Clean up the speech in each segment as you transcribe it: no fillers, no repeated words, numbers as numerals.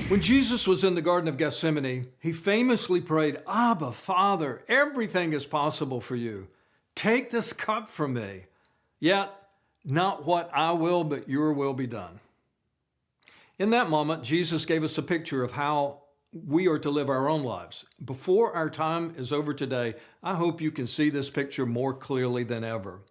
When Jesus was in the Garden of Gethsemane, he famously prayed, "Abba, Father, everything is possible for you. Take this cup from me. Yet, not what I will, but your will be done." In that moment, Jesus gave us a picture of how we are to live our own lives. Before our time is over today, I hope you can see this picture more clearly than ever.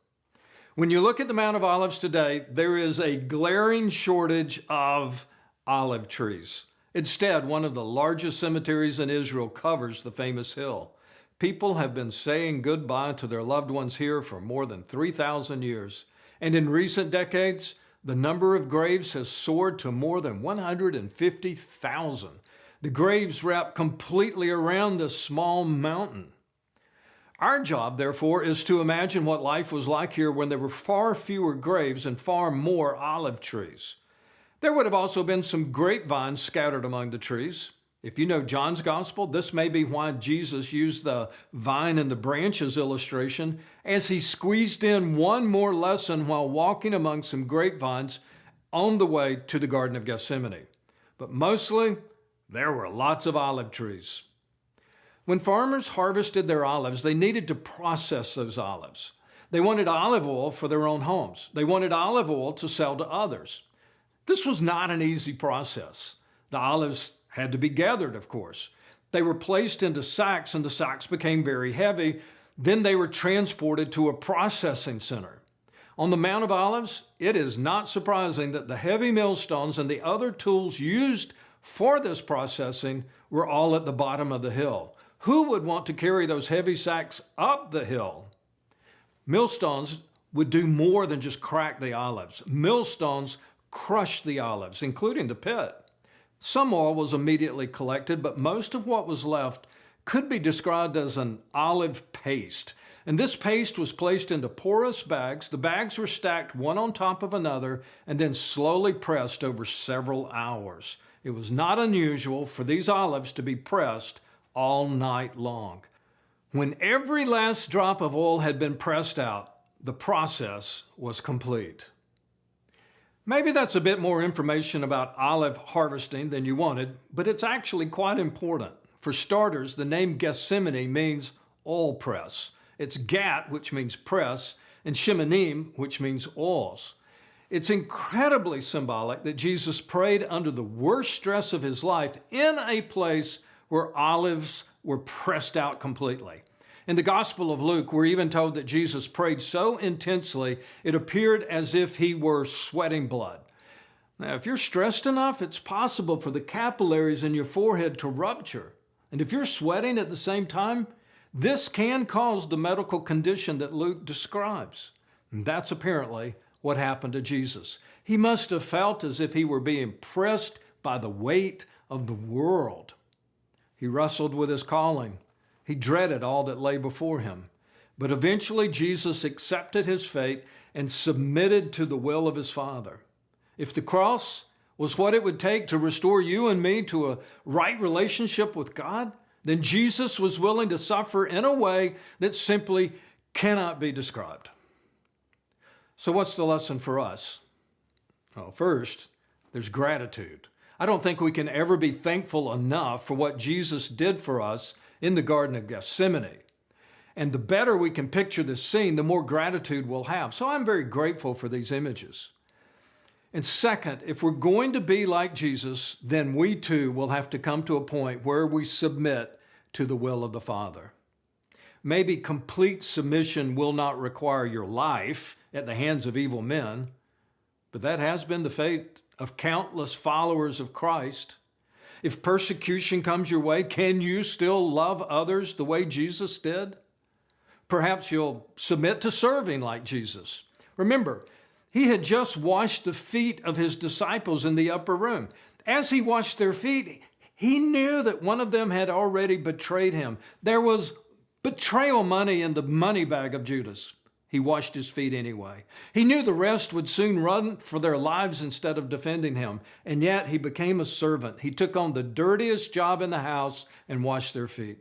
When you look at the Mount of Olives today, there is a glaring shortage of olive trees. Instead, one of the largest cemeteries in Israel covers the famous hill. People have been saying goodbye to their loved ones here for more than 3,000 years. And in recent decades, the number of graves has soared to more than 150,000. The graves wrap completely around this small mountain. Our job, therefore, is to imagine what life was like here when there were far fewer graves and far more olive trees. There would have also been some grapevines scattered among the trees. If you know John's gospel, this may be why Jesus used the vine and the branches illustration, as he squeezed in one more lesson while walking among some grapevines on the way to the Garden of Gethsemane. But mostly, there were lots of olive trees. When farmers harvested their olives, they needed to process those olives. They wanted olive oil for their own homes. They wanted olive oil to sell to others. This was not an easy process. The olives had to be gathered, of course. They were placed into sacks, and the sacks became very heavy. Then they were transported to a processing center. On the Mount of Olives, it is not surprising that the heavy millstones and the other tools used for this processing were all at the bottom of the hill. Who would want to carry those heavy sacks up the hill? Millstones would do more than just crack the olives. Millstones crushed the olives, including the pit. Some oil was immediately collected, but most of what was left could be described as an olive paste. And this paste was placed into porous bags. The bags were stacked one on top of another and then slowly pressed over several hours. It was not unusual for these olives to be pressed all night long. When every last drop of oil had been pressed out, the process was complete. Maybe that's a bit more information about olive harvesting than you wanted, but it's actually quite important. For starters, the name Gethsemane means oil press. It's Gat, which means press, and Shemanim, which means oils. It's incredibly symbolic that Jesus prayed under the worst stress of his life in a place where olives were pressed out completely. In the Gospel of Luke, we're even told that Jesus prayed so intensely, it appeared as if he were sweating blood. Now, if you're stressed enough, it's possible for the capillaries in your forehead to rupture. And if you're sweating at the same time, this can cause the medical condition that Luke describes. And that's apparently what happened to Jesus. He must have felt as if he were being pressed by the weight of the world. He wrestled with his calling. He dreaded all that lay before him. But eventually Jesus accepted his fate and submitted to the will of his Father. If the cross was what it would take to restore you and me to a right relationship with God, then Jesus was willing to suffer in a way that simply cannot be described. So what's the lesson for us? Well, first, there's gratitude. I don't think we can ever be thankful enough for what Jesus did for us in the Garden of Gethsemane. And the better we can picture this scene, the more gratitude we'll have. So I'm very grateful for these images. And second, if we're going to be like Jesus, then we too will have to come to a point where we submit to the will of the Father. Maybe complete submission will not require your life at the hands of evil men, but that has been the fate of countless followers of Christ. If persecution comes your way, can you still love others the way Jesus did? Perhaps you'll submit to serving like Jesus. Remember, he had just washed the feet of his disciples in the upper room. As he washed their feet, he knew that one of them had already betrayed him. There was betrayal money in the money bag of Judas. He washed his feet anyway. He knew the rest would soon run for their lives instead of defending him. And yet he became a servant. He took on the dirtiest job in the house and washed their feet.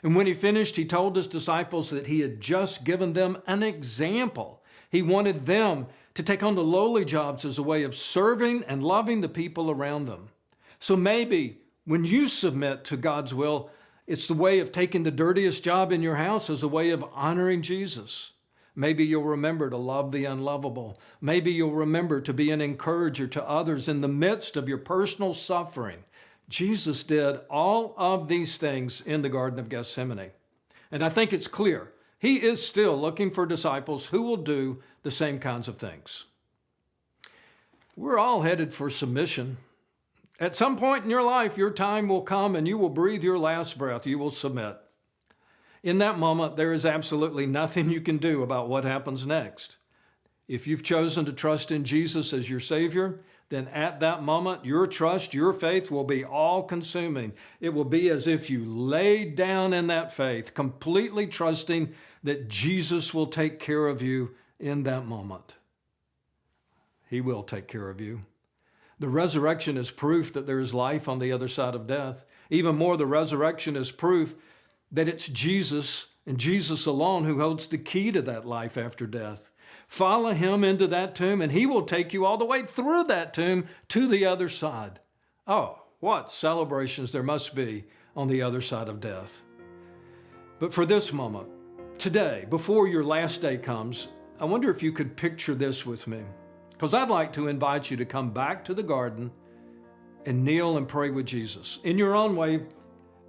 And when he finished, he told his disciples that he had just given them an example. He wanted them to take on the lowly jobs as a way of serving and loving the people around them. So maybe when you submit to God's will, it's the way of taking the dirtiest job in your house as a way of honoring Jesus. Maybe you'll remember to love the unlovable. Maybe you'll remember to be an encourager to others in the midst of your personal suffering. Jesus did all of these things in the Garden of Gethsemane. And I think it's clear he is still looking for disciples who will do the same kinds of things. We're all headed for submission. At some point in your life, your time will come and you will breathe your last breath. You will submit. In that moment, there is absolutely nothing you can do about what happens next. If you've chosen to trust in Jesus as your Savior, then at that moment, your trust, your faith will be all-consuming. It will be as if you laid down in that faith, completely trusting that Jesus will take care of you in that moment. He will take care of you. The resurrection is proof that there is life on the other side of death. Even more, the resurrection is proof that it's Jesus and Jesus alone who holds the key to that life after death. Follow him into that tomb and he will take you all the way through that tomb to the other side. Oh, what celebrations there must be on the other side of death. But for this moment, today, before your last day comes, I wonder if you could picture this with me. Because I'd like to invite you to come back to the garden and kneel and pray with Jesus. In your own way,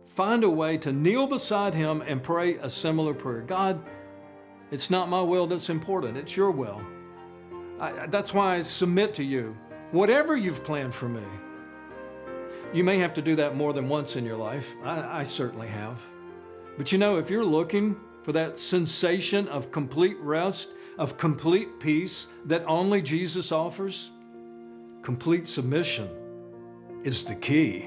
find a way to kneel beside him and pray a similar prayer. God, it's not my will that's important, it's your will. That's why I submit to you. Whatever you've planned for me. You may have to do that more than once in your life. I certainly have. But you know, if you're looking for that sensation of complete rest, of complete peace that only Jesus offers, complete submission is the key.